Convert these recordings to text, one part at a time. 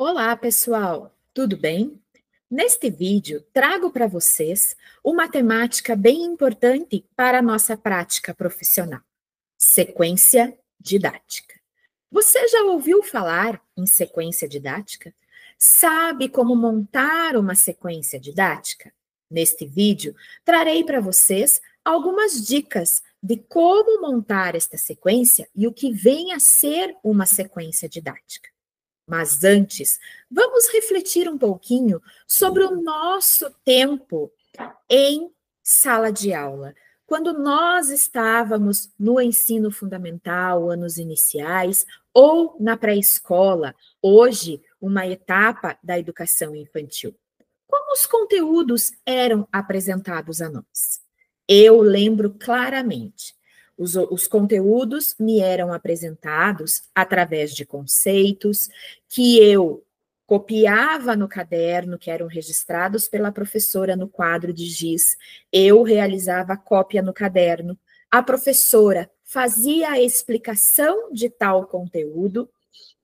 Olá, pessoal! Tudo bem? Neste vídeo, trago para vocês uma temática bem importante para a nossa prática profissional: sequência didática. Você já ouviu falar em sequência didática? Sabe como montar uma sequência didática? Neste vídeo, trarei para vocês algumas dicas de como montar esta sequência e o que vem a ser uma sequência didática. Mas antes, vamos refletir um pouquinho sobre o nosso tempo em sala de aula. Quando nós estávamos no ensino fundamental, anos iniciais, ou na pré-escola, hoje, uma etapa da educação infantil. Como os conteúdos eram apresentados a nós? Eu lembro claramente. Os conteúdos me eram apresentados através de conceitos que eu copiava no caderno, que eram registrados pela professora no quadro de giz. Eu realizava a cópia no caderno. A professora fazia a explicação de tal conteúdo.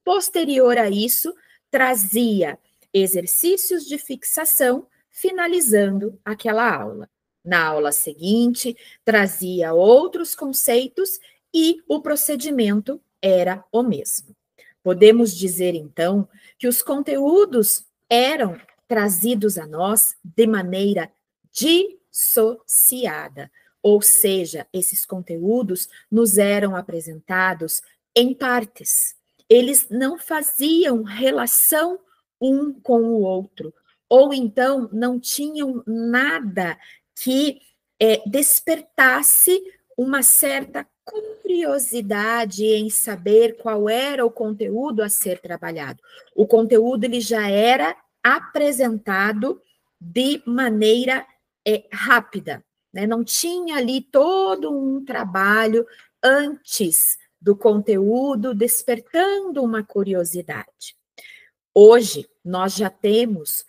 Posterior a isso, trazia exercícios de fixação, finalizando aquela aula. Na aula seguinte, trazia outros conceitos e o procedimento era o mesmo. Podemos dizer, então, que os conteúdos eram trazidos a nós de maneira dissociada, ou seja, esses conteúdos nos eram apresentados em partes. Eles não faziam relação um com o outro, ou então não tinham nada que despertasse uma certa curiosidade em saber qual era o conteúdo a ser trabalhado. O conteúdo ele já era apresentado de maneira rápida, né? Não tinha ali todo um trabalho antes do conteúdo despertando uma curiosidade. Hoje, nós já temos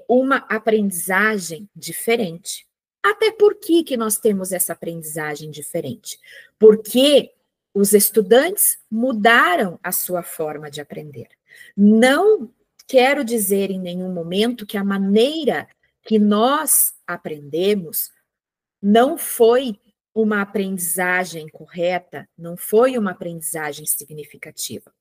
uma aprendizagem diferente. Até por que nós temos essa aprendizagem diferente? Porque os estudantes mudaram a sua forma de aprender. Não quero dizer em nenhum momento que a maneira que nós aprendemos não foi uma aprendizagem correta, não foi uma aprendizagem significativa.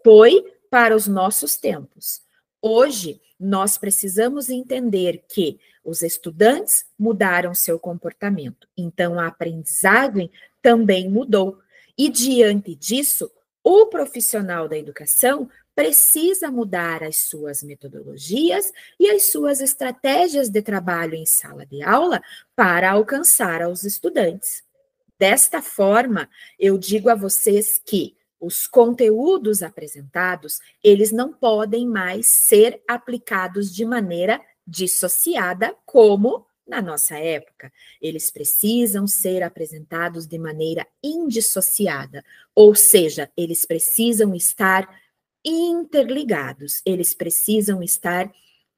Foi para os nossos tempos. Hoje, nós precisamos entender que os estudantes mudaram seu comportamento, então a aprendizagem também mudou. E diante disso, o profissional da educação precisa mudar as suas metodologias e as suas estratégias de trabalho em sala de aula para alcançar aos estudantes. Desta forma, eu digo a vocês que os conteúdos apresentados, eles não podem mais ser aplicados de maneira dissociada, como na nossa época. Eles precisam ser apresentados de maneira indissociada, ou seja, eles precisam estar interligados, eles precisam estar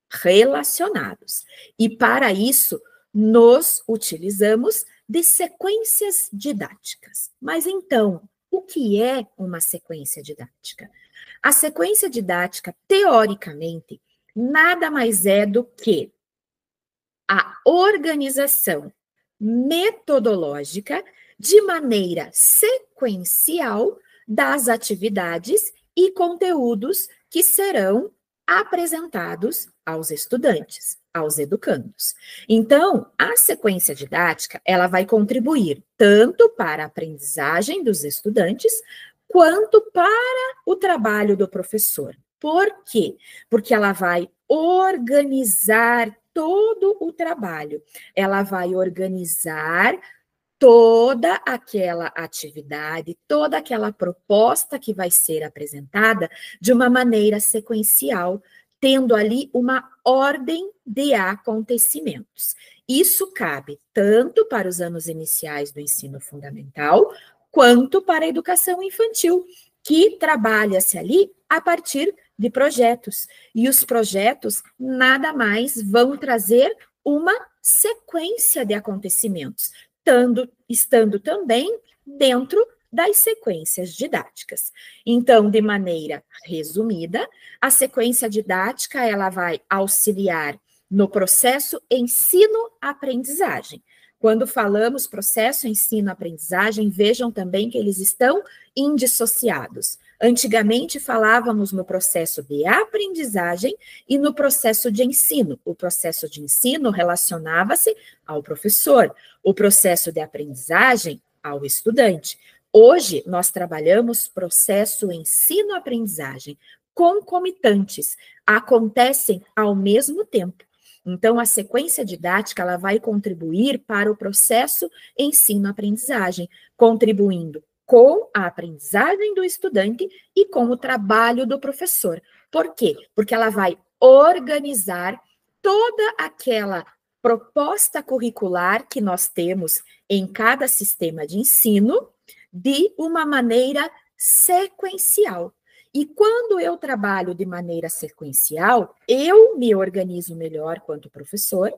relacionados. E para isso, nos utilizamos de sequências didáticas. Mas então, o que é uma sequência didática? A sequência didática, teoricamente, nada mais é do que a organização metodológica de maneira sequencial das atividades e conteúdos que serão apresentados aos estudantes, aos educandos. Então, a sequência didática, ela vai contribuir tanto para a aprendizagem dos estudantes, quanto para o trabalho do professor. Por quê? Porque ela vai organizar todo o trabalho, ela vai organizar toda aquela atividade, toda aquela proposta que vai ser apresentada de uma maneira sequencial, tendo ali uma ordem de acontecimentos. Isso cabe tanto para os anos iniciais do ensino fundamental, quanto para a educação infantil, que trabalha-se ali a partir de projetos. E os projetos nada mais vão trazer uma sequência de acontecimentos, estando também dentro das sequências didáticas. Então, de maneira resumida, a sequência didática ela vai auxiliar no processo ensino-aprendizagem. Quando falamos processo ensino-aprendizagem, vejam também que eles estão indissociados. Antigamente falávamos no processo de aprendizagem e no processo de ensino. O processo de ensino relacionava-se ao professor, o processo de aprendizagem ao estudante. Hoje, nós trabalhamos processo ensino-aprendizagem concomitantes, acontecem ao mesmo tempo. Então, a sequência didática ela vai contribuir para o processo ensino-aprendizagem, contribuindo com a aprendizagem do estudante e com o trabalho do professor. Por quê? Porque ela vai organizar toda aquela proposta curricular que nós temos em cada sistema de ensino de uma maneira sequencial. E quando eu trabalho de maneira sequencial, eu me organizo melhor quanto professor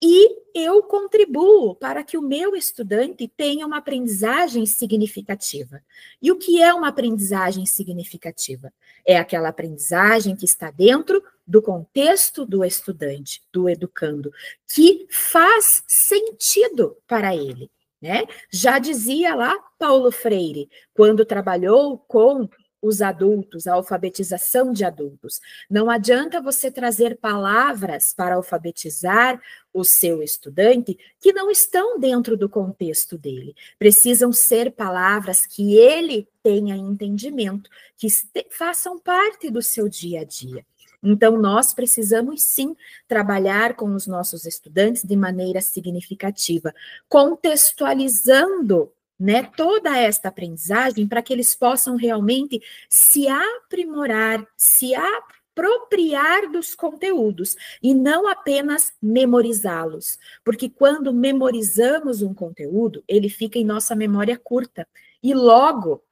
e eu contribuo para que o meu estudante tenha uma aprendizagem significativa. E o que é uma aprendizagem significativa? É aquela aprendizagem que está dentro do contexto do estudante, do educando, que faz sentido para ele, né? Já dizia lá Paulo Freire, quando trabalhou com os adultos, a alfabetização de adultos. Não adianta você trazer palavras para alfabetizar o seu estudante que não estão dentro do contexto dele. Precisam ser palavras que ele tenha entendimento, que façam parte do seu dia a dia. Então, nós precisamos sim trabalhar com os nossos estudantes de maneira significativa, contextualizando, né, toda esta aprendizagem para que eles possam realmente se aprimorar, se apropriar dos conteúdos e não apenas memorizá-los, porque quando memorizamos um conteúdo, ele fica em nossa memória curta e logo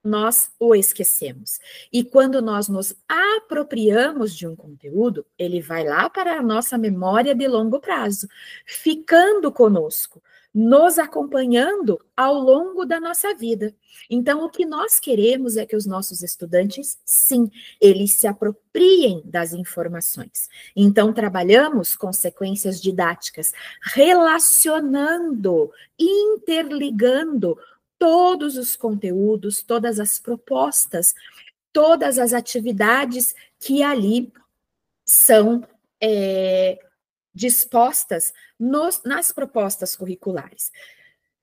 nós o esquecemos. E quando nós nos apropriamos de um conteúdo, ele vai lá para a nossa memória de longo prazo, ficando conosco, nos acompanhando ao longo da nossa vida. Então, o que nós queremos é que os nossos estudantes, sim, eles se apropriem das informações. Então, trabalhamos com sequências didáticas, relacionando, interligando todos os conteúdos, todas as propostas, todas as atividades que ali são dispostas nas propostas curriculares.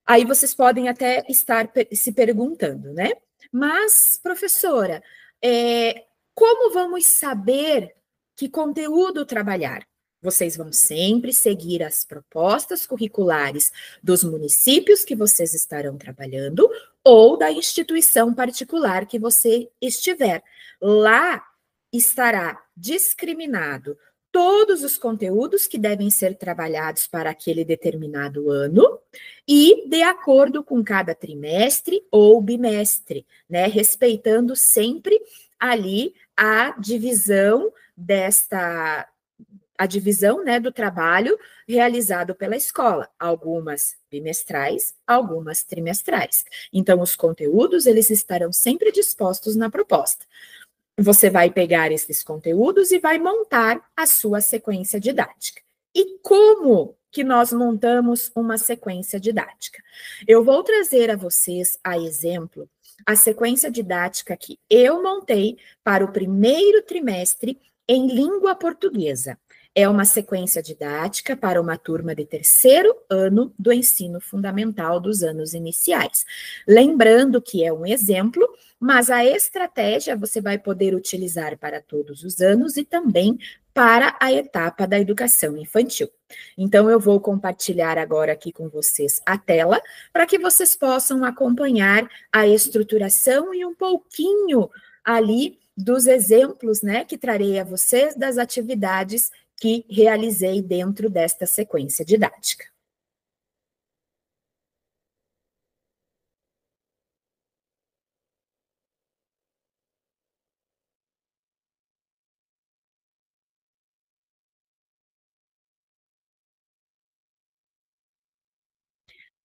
Aí vocês podem até estar se perguntando, né? Mas, professora, como vamos saber que conteúdo trabalhar? Vocês vão sempre seguir as propostas curriculares dos municípios que vocês estarão trabalhando ou da instituição particular que você estiver. Lá estará discriminado todos os conteúdos que devem ser trabalhados para aquele determinado ano e de acordo com cada trimestre ou bimestre, né? Respeitando sempre ali a divisão né, do trabalho realizado pela escola, algumas bimestrais, algumas trimestrais. Então, os conteúdos, eles estarão sempre dispostos na proposta. Você vai pegar esses conteúdos e vai montar a sua sequência didática. E como que nós montamos uma sequência didática? Eu vou trazer a vocês a exemplo a sequência didática que eu montei para o primeiro trimestre em língua portuguesa. É uma sequência didática para uma turma de terceiro ano do ensino fundamental dos anos iniciais. Lembrando que é um exemplo, mas a estratégia você vai poder utilizar para todos os anos e também para a etapa da educação infantil. Então, eu vou compartilhar agora aqui com vocês a tela, para que vocês possam acompanhar a estruturação e um pouquinho ali dos exemplos, né, que trarei a vocês das atividades que realizei dentro desta sequência didática.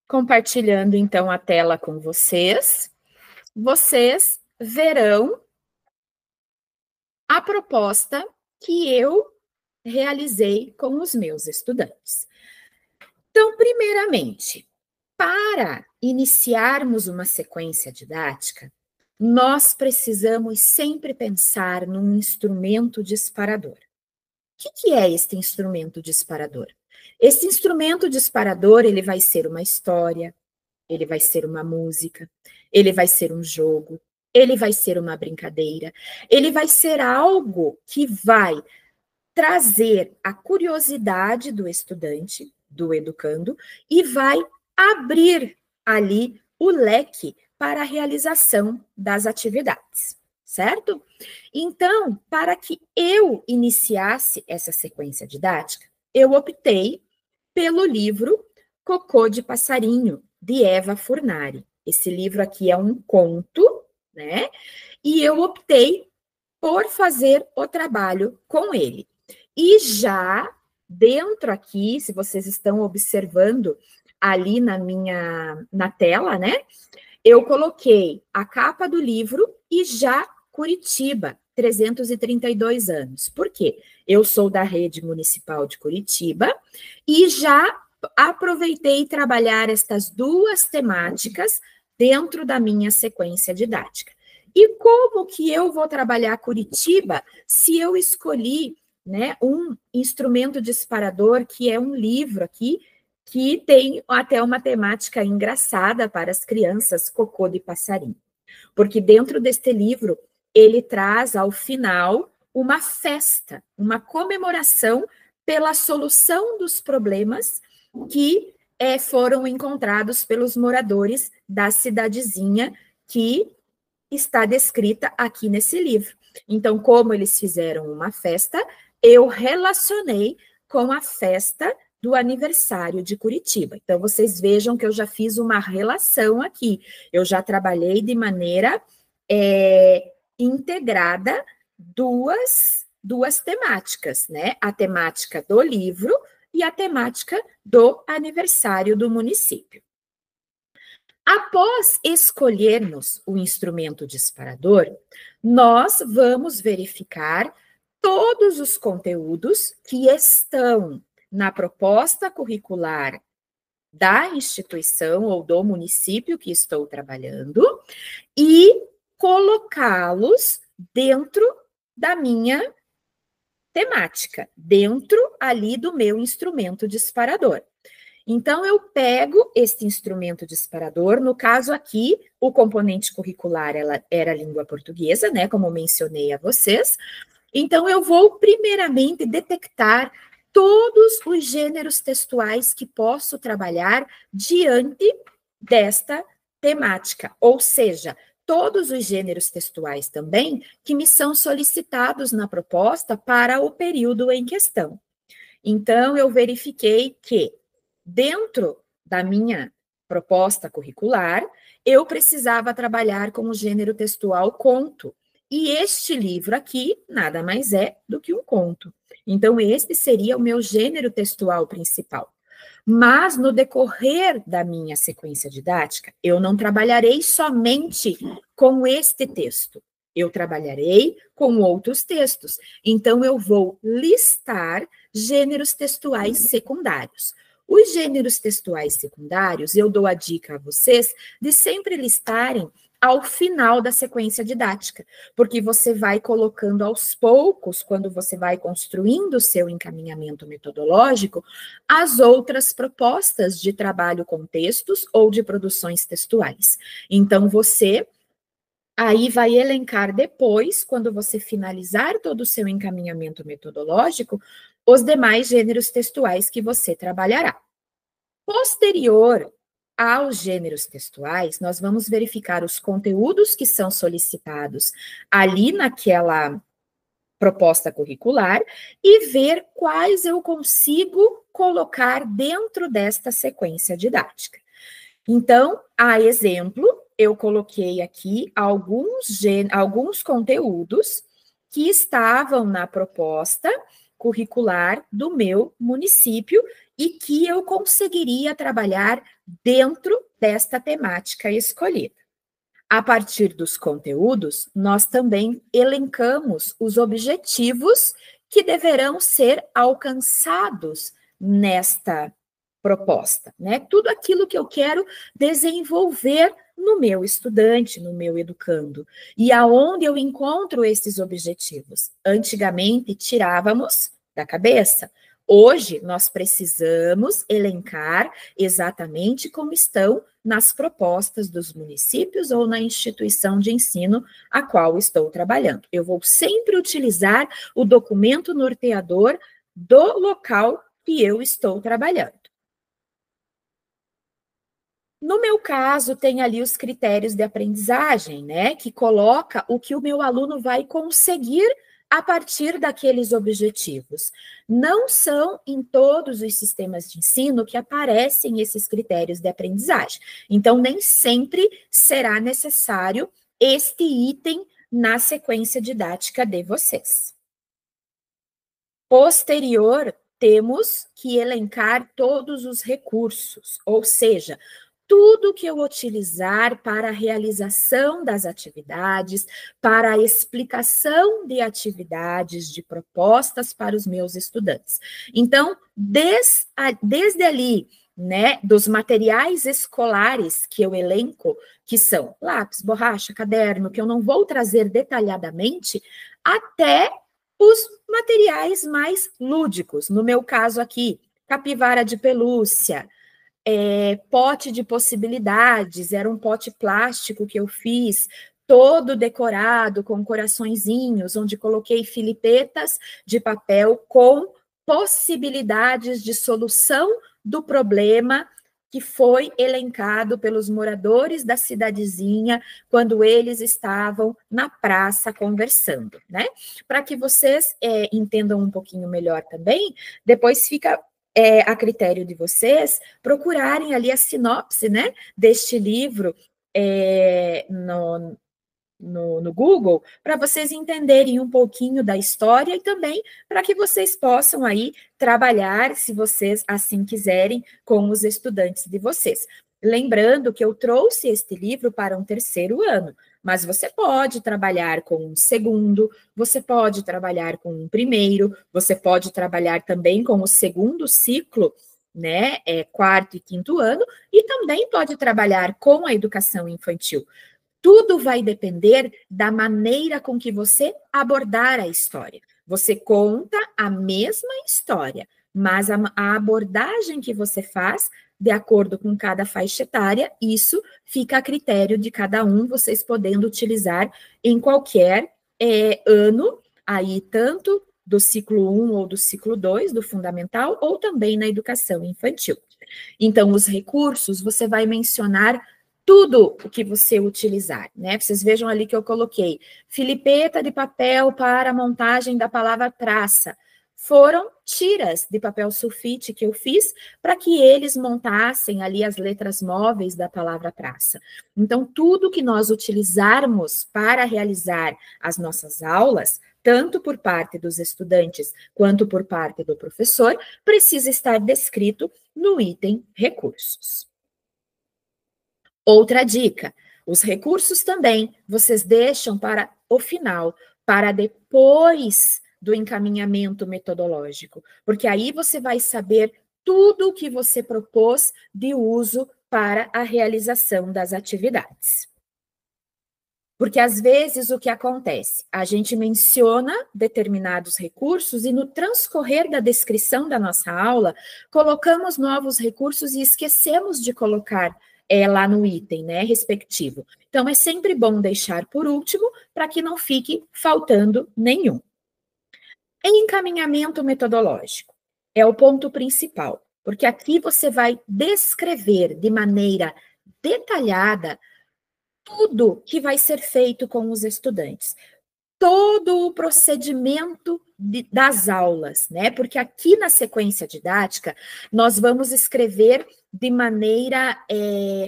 Compartilhando, então, a tela com vocês, vocês verão a proposta que eu realizei com os meus estudantes. Então, primeiramente, para iniciarmos uma sequência didática, nós precisamos sempre pensar num instrumento disparador. O que é este instrumento disparador? Este instrumento disparador, ele vai ser uma história, ele vai ser uma música, ele vai ser um jogo, ele vai ser uma brincadeira, ele vai ser algo que vai trazer a curiosidade do estudante, do educando, e vai abrir ali o leque para a realização das atividades, certo? Então, para que eu iniciasse essa sequência didática, eu optei pelo livro Cocô de Passarinho, de Eva Furnari. Esse livro aqui é um conto, né? E eu optei por fazer o trabalho com ele. E já dentro aqui, se vocês estão observando ali na tela, né? Eu coloquei a capa do livro e já Curitiba, 332 anos. Por quê? Eu sou da rede municipal de Curitiba e já aproveitei trabalhar estas duas temáticas dentro da minha sequência didática. E como que eu vou trabalhar Curitiba se eu escolhi, né, um instrumento disparador, que é um livro aqui, que tem até uma temática engraçada para as crianças, Cocô de Passarinho. Porque dentro deste livro, ele traz ao final uma festa, uma comemoração pela solução dos problemas que foram encontrados pelos moradores da cidadezinha que está descrita aqui nesse livro. Então, como eles fizeram uma festa, eu relacionei com a festa do aniversário de Curitiba. Então, vocês vejam que eu já fiz uma relação aqui. Eu já trabalhei de maneira integrada duas temáticas, né? A temática do livro e a temática do aniversário do município. Após escolhermos o instrumento disparador, nós vamos verificar todos os conteúdos que estão na proposta curricular da instituição ou do município que estou trabalhando e colocá-los dentro da minha temática, dentro ali do meu instrumento disparador. Então, eu pego este instrumento disparador, no caso aqui, o componente curricular era a língua portuguesa, né, como mencionei a vocês. Então, eu vou primeiramente detectar todos os gêneros textuais que posso trabalhar diante desta temática, ou seja, todos os gêneros textuais também que me são solicitados na proposta para o período em questão. Então, eu verifiquei que dentro da minha proposta curricular, eu precisava trabalhar com o gênero textual conto. E este livro aqui nada mais é do que um conto. Então, este seria o meu gênero textual principal. Mas, no decorrer da minha sequência didática, eu não trabalharei somente com este texto. Eu trabalharei com outros textos. Então, eu vou listar gêneros textuais secundários. Os gêneros textuais secundários, eu dou a dica a vocês de sempre listarem ao final da sequência didática, porque você vai colocando aos poucos, quando você vai construindo o seu encaminhamento metodológico, as outras propostas de trabalho com textos ou de produções textuais. Então, você aí vai elencar depois, quando você finalizar todo o seu encaminhamento metodológico, os demais gêneros textuais que você trabalhará. Posterior aos gêneros textuais, nós vamos verificar os conteúdos que são solicitados ali naquela proposta curricular e ver quais eu consigo colocar dentro desta sequência didática. Então, a exemplo, eu coloquei aqui alguns conteúdos que estavam na proposta curricular do meu município e que eu conseguiria trabalhar dentro desta temática escolhida. A partir dos conteúdos, nós também elencamos os objetivos que deverão ser alcançados nesta proposta, né? Tudo aquilo que eu quero desenvolver no meu estudante, no meu educando. E aonde eu encontro esses objetivos? Antigamente, tirávamos da cabeça. Hoje, nós precisamos elencar exatamente como estão nas propostas dos municípios ou na instituição de ensino a qual estou trabalhando. Eu vou sempre utilizar o documento norteador do local que eu estou trabalhando. No meu caso, tem ali os critérios de aprendizagem, né, que coloca o que o meu aluno vai conseguir a partir daqueles objetivos. Não são em todos os sistemas de ensino que aparecem esses critérios de aprendizagem. Então, nem sempre será necessário este item na sequência didática de vocês. Posterior, temos que elencar todos os recursos, ou seja, tudo que eu utilizar para a realização das atividades, para a explicação de atividades, de propostas para os meus estudantes. Então, desde ali, né, dos materiais escolares que eu elenco, que são lápis, borracha, caderno, que eu não vou trazer detalhadamente, até os materiais mais lúdicos. No meu caso aqui, capivara de pelúcia, pote de possibilidades, era um pote plástico que eu fiz, todo decorado com coraçõezinhos, onde coloquei filipetas de papel com possibilidades de solução do problema que foi elencado pelos moradores da cidadezinha quando eles estavam na praça conversando, né? Para que vocês entendam um pouquinho melhor também, depois fica a critério de vocês procurarem ali a sinopse, né, deste livro no Google, para vocês entenderem um pouquinho da história e também para que vocês possam aí trabalhar, se vocês assim quiserem, com os estudantes de vocês. Lembrando que eu trouxe este livro para um terceiro ano, mas você pode trabalhar com um segundo, você pode trabalhar com um primeiro, você pode trabalhar também com o segundo ciclo, né, quarto e quinto ano, e também pode trabalhar com a educação infantil. Tudo vai depender da maneira com que você abordar a história. Você conta a mesma história, mas a abordagem que você faz, de acordo com cada faixa etária, isso fica a critério de cada um, vocês podendo utilizar em qualquer ano, aí tanto do ciclo 1 ou do ciclo 2, do fundamental, ou também na educação infantil. Então, os recursos, você vai mencionar tudo o que você utilizar, né? Vocês vejam ali que eu coloquei filipeta de papel para a montagem da palavra praça. Foram tiras de papel sulfite que eu fiz para que eles montassem ali as letras móveis da palavra praça. Então, tudo que nós utilizarmos para realizar as nossas aulas, tanto por parte dos estudantes quanto por parte do professor, precisa estar descrito no item recursos. Outra dica, os recursos também vocês deixam para o final, para depois do encaminhamento metodológico, porque aí você vai saber tudo o que você propôs de uso para a realização das atividades. Porque às vezes o que acontece? A gente menciona determinados recursos e no transcorrer da descrição da nossa aula, colocamos novos recursos e esquecemos de colocar lá no item, né, respectivo. Então, é sempre bom deixar por último, para que não fique faltando nenhum. Encaminhamento metodológico é o ponto principal, porque aqui você vai descrever de maneira detalhada tudo que vai ser feito com os estudantes, todo o procedimento das aulas, né? Porque aqui na sequência didática, nós vamos escrever de maneira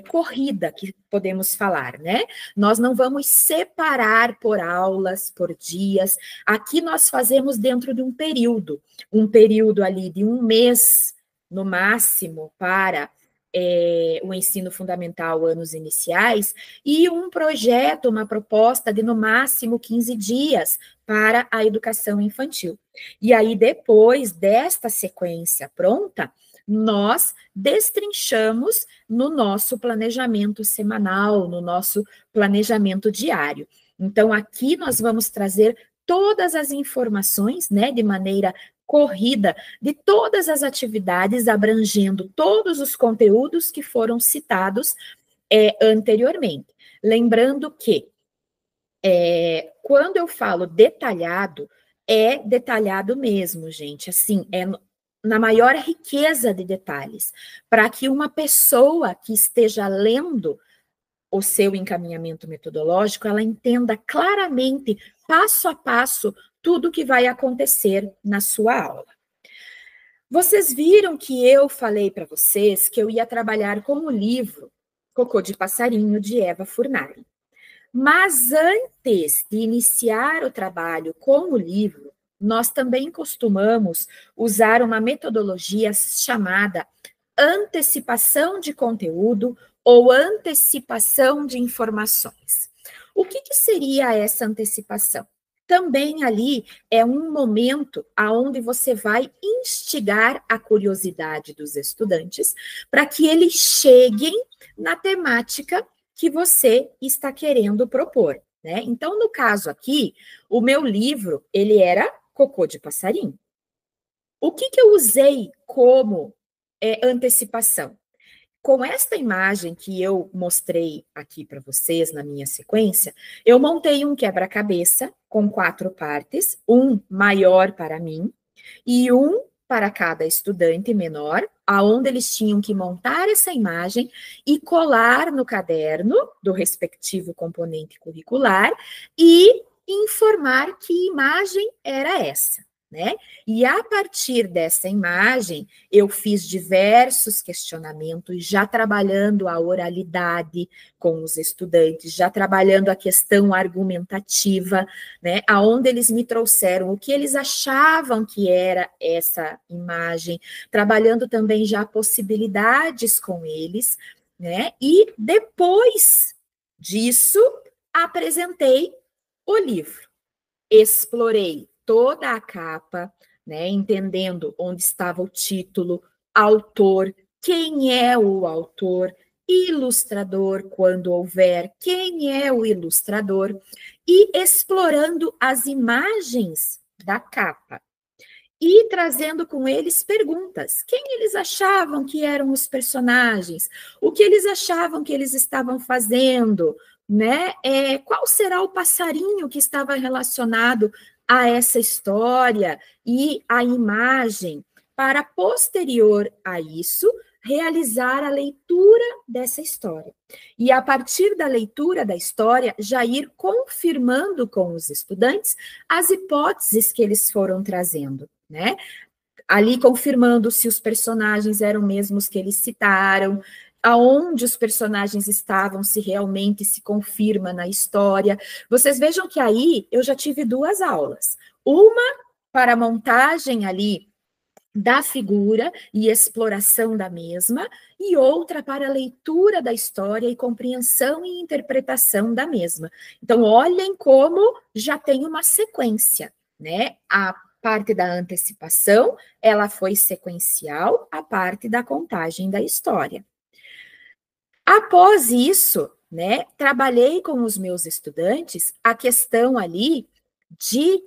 corrida, que podemos falar, né? Nós não vamos separar por aulas, por dias. Aqui nós fazemos dentro de um período ali de um mês, no máximo, para o ensino fundamental, anos iniciais, e um projeto, uma proposta de, no máximo, 15 dias para a educação infantil. E aí, depois desta sequência pronta, nós destrinchamos no nosso planejamento semanal, no nosso planejamento diário. Então, aqui nós vamos trazer todas as informações, né, de maneira corrida, de todas as atividades, abrangendo todos os conteúdos que foram citados anteriormente. Lembrando que, quando eu falo detalhado, é detalhado mesmo, gente, assim, é na maior riqueza de detalhes, para que uma pessoa que esteja lendo o seu encaminhamento metodológico, ela entenda claramente, passo a passo, tudo que vai acontecer na sua aula. Vocês viram que eu falei para vocês que eu ia trabalhar com o livro Cocô de Passarinho, de Eva Furnari. Mas antes de iniciar o trabalho com o livro, nós também costumamos usar uma metodologia chamada antecipação de conteúdo ou antecipação de informações. O que seria essa antecipação? Também ali é um momento onde você vai instigar a curiosidade dos estudantes para que eles cheguem na temática que você está querendo propor, né? Então, no caso aqui, o meu livro, ele era Cocô de Passarinho. O que eu usei como antecipação? Com esta imagem que eu mostrei aqui para vocês na minha sequência, eu montei um quebra-cabeça com 4 partes, um maior para mim e um para cada estudante menor, aonde eles tinham que montar essa imagem e colar no caderno do respectivo componente curricular e informar que imagem era essa, né? E a partir dessa imagem, eu fiz diversos questionamentos, já trabalhando a oralidade com os estudantes, já trabalhando a questão argumentativa, né? Aonde eles me trouxeram o que eles achavam que era essa imagem, trabalhando também já possibilidades com eles, né? E depois disso, apresentei o livro, explorei toda a capa, né, entendendo onde estava o título, autor, quem é o autor, ilustrador, quando houver, quem é o ilustrador, e explorando as imagens da capa. E trazendo com eles perguntas. Quem eles achavam que eram os personagens? O que eles achavam que eles estavam fazendo? Né? Qual será o passarinho que estava relacionado a essa história e a imagem, para posterior a isso, realizar a leitura dessa história. E a partir da leitura da história, já ir confirmando com os estudantes as hipóteses que eles foram trazendo, né? Ali confirmando se os personagens eram mesmos que eles citaram, aonde os personagens estavam, se realmente se confirma na história. Vocês vejam que aí eu já tive 2 aulas. Uma para a montagem ali da figura e exploração da mesma, e outra para a leitura da história e compreensão e interpretação da mesma. Então, olhem como já tem uma sequência, né? A parte da antecipação, ela foi sequencial, a parte da contagem da história. Após isso, né, trabalhei com os meus estudantes a questão ali de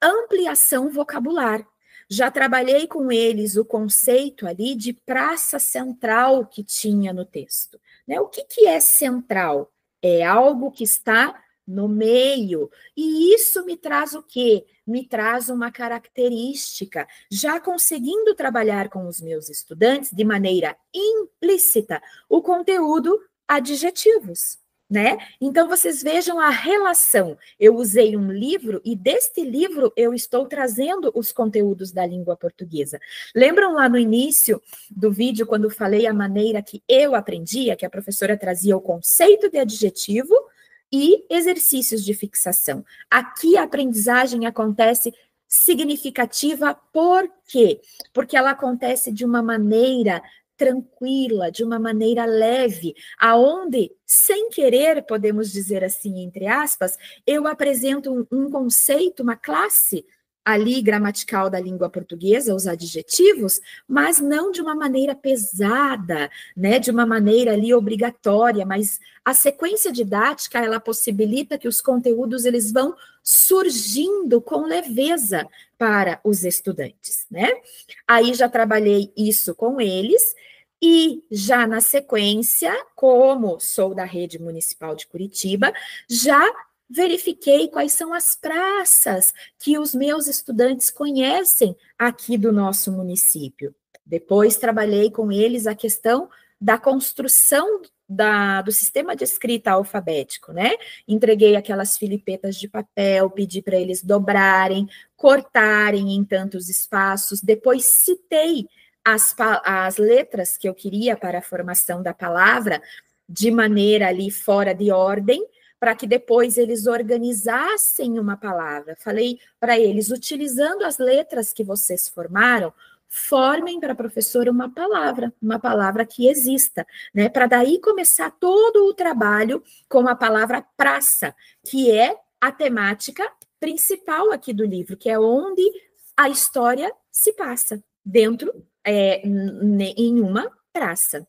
ampliação vocabular. Já trabalhei com eles o conceito ali de praça central que tinha no texto. Né? O que é central? É algo que está no meio. E isso me traz o quê? Me traz uma característica, já conseguindo trabalhar com os meus estudantes de maneira implícita o conteúdo adjetivos, né? Então, vocês vejam a relação. Eu usei um livro e deste livro eu estou trazendo os conteúdos da língua portuguesa. Lembram lá no início do vídeo, quando falei a maneira que eu aprendia, que a professora trazia o conceito de adjetivo e exercícios de fixação. Aqui a aprendizagem acontece significativa, por quê? Porque ela acontece de uma maneira tranquila, de uma maneira leve, aonde, sem querer, podemos dizer assim, entre aspas, eu apresento um conceito, uma classe ali gramatical da língua portuguesa, os adjetivos, mas não de uma maneira pesada, né, de uma maneira ali obrigatória, mas a sequência didática, ela possibilita que os conteúdos, eles vão surgindo com leveza para os estudantes, né? Aí já trabalhei isso com eles, e já na sequência, como sou da Rede Municipal de Curitiba, já verifiquei quais são as praças que os meus estudantes conhecem aqui do nosso município. Depois trabalhei com eles a questão da construção do sistema de escrita alfabético, né? Entreguei aquelas filipetas de papel, pedi para eles dobrarem, cortarem em tantos espaços, depois citei as letras que eu queria para a formação da palavra de maneira ali fora de ordem, para que depois eles organizassem uma palavra. Falei para eles, utilizando as letras que vocês formaram, formem para a professora uma palavra que exista, né? Para daí começar todo o trabalho com a palavra praça, que é a temática principal aqui do livro, que é onde a história se passa, dentro, em uma praça.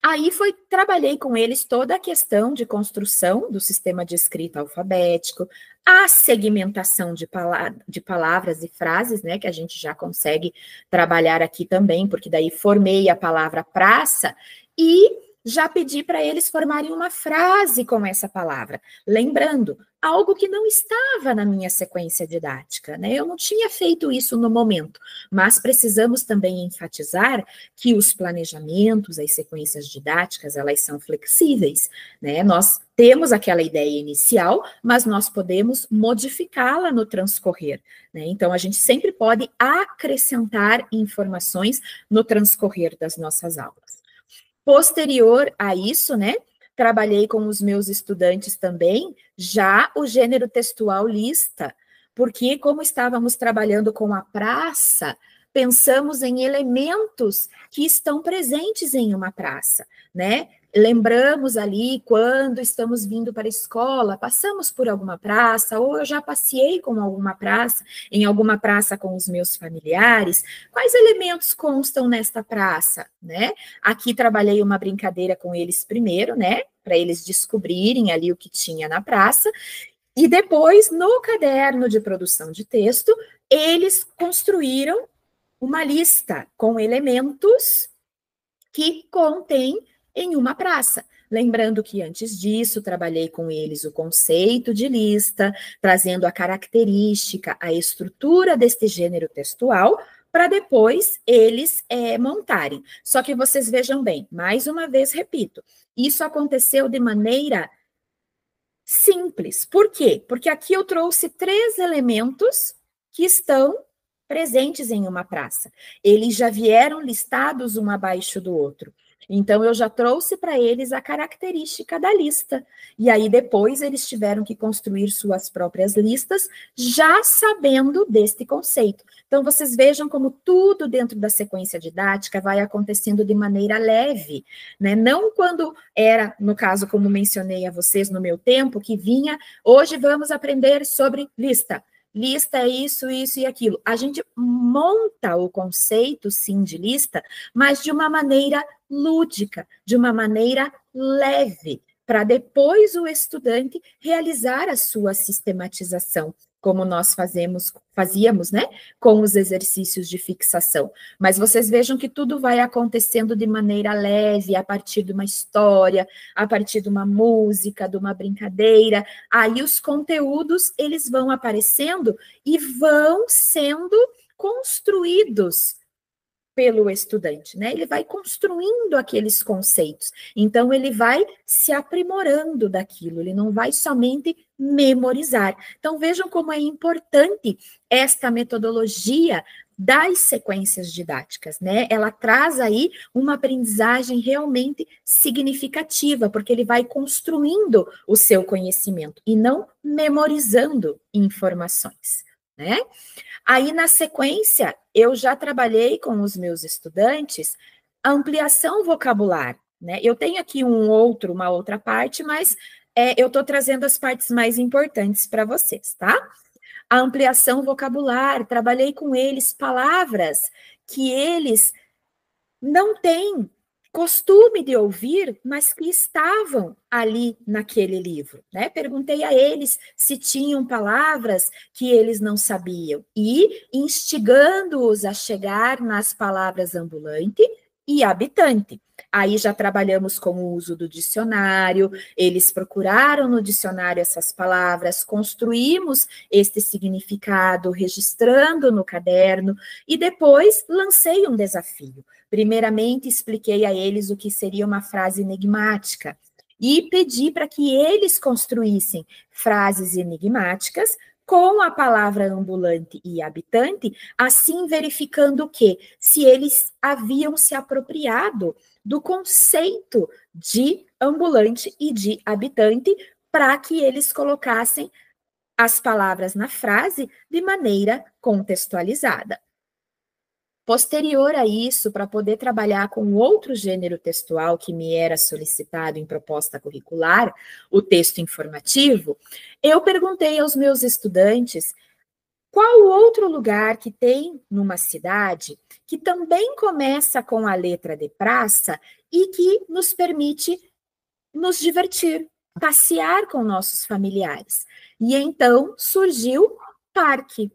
Aí trabalhei com eles toda a questão de construção do sistema de escrita alfabético, a segmentação de palavras e frases, né, que a gente já consegue trabalhar aqui também, porque daí formei a palavra praça e já pedi para eles formarem uma frase com essa palavra. Lembrando, algo que não estava na minha sequência didática, né? Eu não tinha feito isso no momento, mas precisamos também enfatizar que os planejamentos, as sequências didáticas, elas são flexíveis, né? Nós temos aquela ideia inicial, mas nós podemos modificá-la no transcorrer, né? Então, a gente sempre pode acrescentar informações no transcorrer das nossas aulas. Posterior a isso, né, trabalhei com os meus estudantes também, já o gênero textual lista, porque como estávamos trabalhando com a praça, pensamos em elementos que estão presentes em uma praça, né? Lembramos ali, quando estamos vindo para a escola, passamos por alguma praça, ou eu já passei com alguma praça, em alguma praça com os meus familiares, quais elementos constam nesta praça, né? Aqui trabalhei uma brincadeira com eles primeiro, né? Para eles descobrirem ali o que tinha na praça, e depois, no caderno de produção de texto, eles construíram uma lista com elementos que contém em uma praça. Lembrando que antes disso, trabalhei com eles o conceito de lista, trazendo a característica, a estrutura deste gênero textual, para depois eles montarem. Só que vocês vejam bem, mais uma vez repito, isso aconteceu de maneira simples. Por quê? Porque aqui eu trouxe 3 elementos que estão presentes em uma praça. Eles já vieram listados um abaixo do outro. Então, eu já trouxe para eles a característica da lista. E aí, depois, eles tiveram que construir suas próprias listas, já sabendo deste conceito. Então, vocês vejam como tudo dentro da sequência didática vai acontecendo de maneira leve, né? Não quando era, no caso, como mencionei a vocês no meu tempo, que vinha, hoje vamos aprender sobre lista. Lista é isso, isso e aquilo. A gente monta o conceito, sim, de lista, mas de uma maneira lúdica, de uma maneira leve, para depois o estudante realizar a sua sistematização, como nós fazíamos, né, com os exercícios de fixação. Mas vocês vejam que tudo vai acontecendo de maneira leve, a partir de uma história, a partir de uma música, de uma brincadeira. Aí os conteúdos, eles vão aparecendo e vão sendo construídos pelo estudante, né? Ele vai construindo aqueles conceitos. Então, ele vai se aprimorando daquilo, ele não vai somente memorizar. Então, vejam como é importante esta metodologia das sequências didáticas, né? Ela traz aí uma aprendizagem realmente significativa, porque ele vai construindo o seu conhecimento e não memorizando informações. né? Aí, na sequência, eu já trabalhei com os meus estudantes a ampliação vocabular, né? Eu tenho aqui uma outra parte, mas eu estou trazendo as partes mais importantes para vocês, tá? A ampliação vocabular, trabalhei com eles palavras que eles não têm costume de ouvir, mas que estavam ali naquele livro, né? Perguntei a eles se tinham palavras que eles não sabiam e instigando-os a chegar nas palavras ambulante e habitante. Aí já trabalhamos com o uso do dicionário, eles procuraram no dicionário essas palavras, construímos este significado, registrando no caderno, e depois lancei um desafio. Primeiramente, expliquei a eles o que seria uma frase enigmática e pedi para que eles construíssem frases enigmáticas com a palavra ambulante e habitante, assim verificando que se eles haviam se apropriado do conceito de ambulante e de habitante para que eles colocassem as palavras na frase de maneira contextualizada. Posterior a isso, para poder trabalhar com outro gênero textual que me era solicitado em proposta curricular, o texto informativo, eu perguntei aos meus estudantes qual outro lugar que tem numa cidade que também começa com a letra de praça e que nos permite nos divertir, passear com nossos familiares. E então surgiu parque.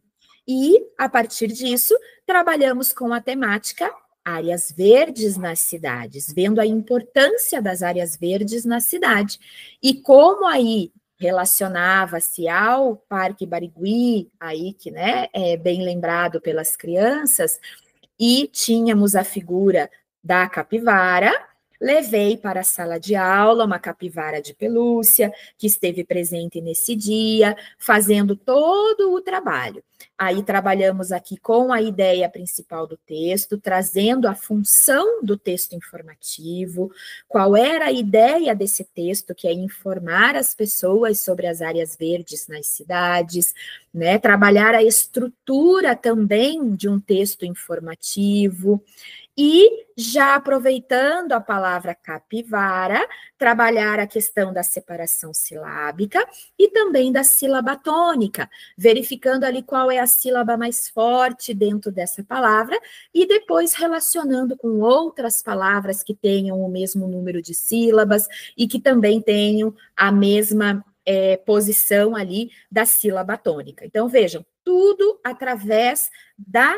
E, a partir disso, trabalhamos com a temática áreas verdes nas cidades, vendo a importância das áreas verdes na cidade. E como aí relacionava-se ao Parque Barigui, aí que, né, é bem lembrado pelas crianças, e tínhamos a figura da capivara, levei para a sala de aula uma capivara de pelúcia, que esteve presente nesse dia, fazendo todo o trabalho. Aí trabalhamos aqui com a ideia principal do texto, trazendo a função do texto informativo, qual era a ideia desse texto, que é informar as pessoas sobre as áreas verdes nas cidades, né? Trabalhar a estrutura também de um texto informativo. E, já aproveitando a palavra capivara, trabalhar a questão da separação silábica e também da sílaba tônica, verificando ali qual é a sílaba mais forte dentro dessa palavra e depois relacionando com outras palavras que tenham o mesmo número de sílabas e que também tenham a mesma posição ali da sílaba tônica. Então, vejam, tudo através da,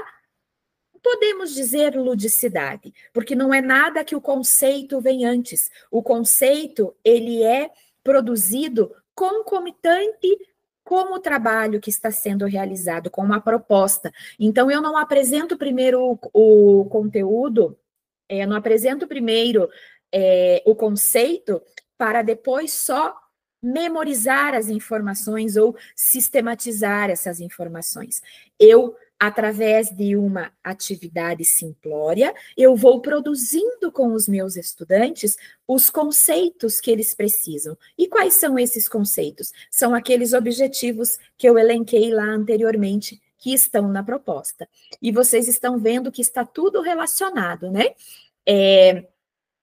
podemos dizer, ludicidade, porque não é nada que o conceito vem antes. O conceito, ele é produzido concomitante com o trabalho que está sendo realizado, com uma proposta. Então, eu não apresento primeiro o conteúdo, não apresento primeiro o conceito para depois só memorizar as informações ou sistematizar essas informações. Eu, através de uma atividade simplória, eu vou produzindo com os meus estudantes os conceitos que eles precisam. E quais são esses conceitos? São aqueles objetivos que eu elenquei lá anteriormente, que estão na proposta. E vocês estão vendo que está tudo relacionado, né?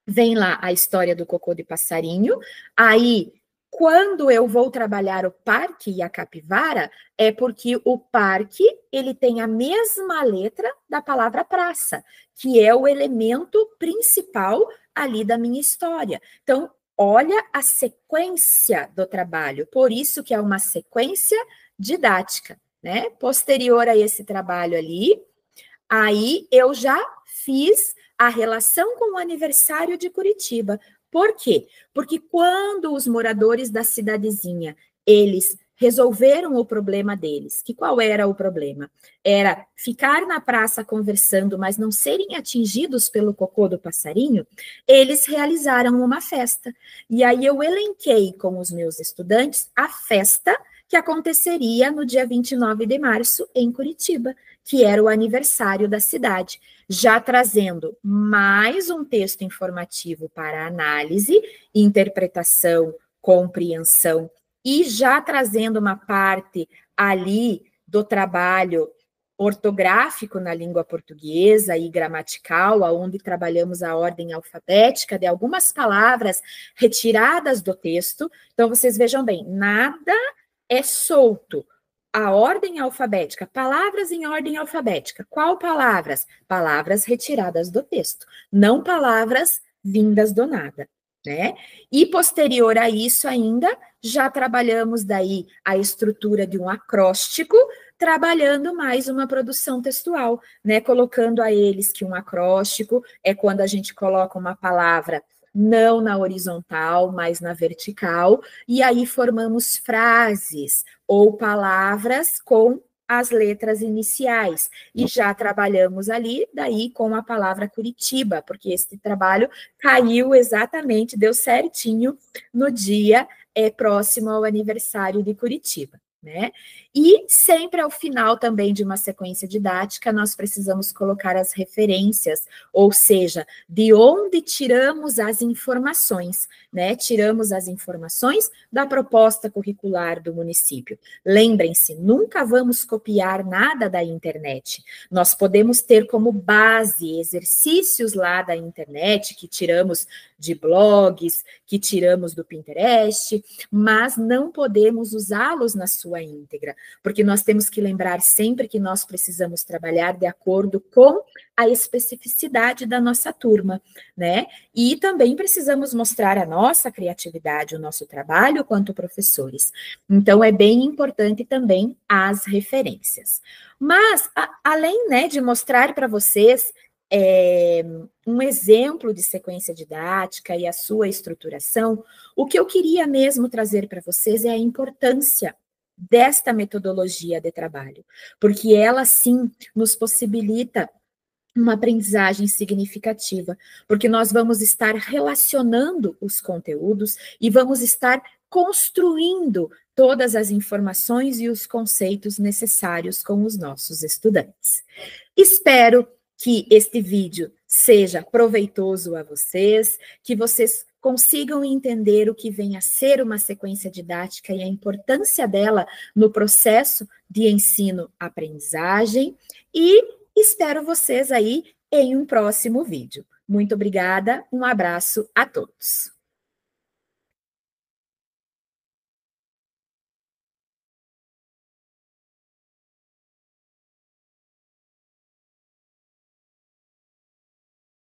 Vem lá a história do cocô de passarinho, aí quando eu vou trabalhar o parque e a capivara, é porque o parque, ele tem a mesma letra da palavra praça, que é o elemento principal ali da minha história. Então, olha a sequência do trabalho, por isso que é uma sequência didática, né? Posterior a esse trabalho ali, aí eu já fiz a relação com o aniversário de Curitiba. Por quê? Porque quando os moradores da cidadezinha, eles resolveram o problema deles, que qual era o problema? Era ficar na praça conversando, mas não serem atingidos pelo cocô do passarinho, eles realizaram uma festa. E aí eu elenquei com os meus estudantes a festa que aconteceria no dia 29 de março em Curitiba, que era o aniversário da cidade, já trazendo mais um texto informativo para análise, interpretação, compreensão, e já trazendo uma parte ali do trabalho ortográfico na língua portuguesa e gramatical, onde trabalhamos a ordem alfabética de algumas palavras retiradas do texto. Então, vocês vejam bem, nada é solto. A ordem alfabética, palavras em ordem alfabética. Qual palavras? Palavras retiradas do texto, não palavras vindas do nada, né? E posterior a isso ainda, já trabalhamos daí a estrutura de um acróstico, trabalhando mais uma produção textual, né? Colocando a eles que um acróstico é quando a gente coloca uma palavra não na horizontal, mas na vertical, e aí formamos frases ou palavras com as letras iniciais, e já trabalhamos ali, daí com a palavra Curitiba, porque esse trabalho caiu exatamente, deu certinho no dia próximo ao aniversário de Curitiba, né? E sempre ao final também de uma sequência didática, nós precisamos colocar as referências, ou seja, de onde tiramos as informações, né? Tiramos as informações da proposta curricular do município. Lembrem-se, nunca vamos copiar nada da internet. Nós podemos ter como base exercícios lá da internet, que tiramos de blogs, que tiramos do Pinterest, mas não podemos usá-los na sua íntegra, porque nós temos que lembrar sempre que nós precisamos trabalhar de acordo com a especificidade da nossa turma, né? E também precisamos mostrar a nossa criatividade, o nosso trabalho quanto professores. Então, é bem importante também as referências. Mas, além, né, de mostrar para vocês um exemplo de sequência didática e a sua estruturação, o que eu queria mesmo trazer para vocês é a importância desta metodologia de trabalho, porque ela, sim, nos possibilita uma aprendizagem significativa, porque nós vamos estar relacionando os conteúdos e vamos estar construindo todas as informações e os conceitos necessários com os nossos estudantes. Espero que este vídeo seja proveitoso a vocês, que vocês consigam entender o que vem a ser uma sequência didática e a importância dela no processo de ensino-aprendizagem, e espero vocês aí em um próximo vídeo. Muito obrigada, um abraço a todos.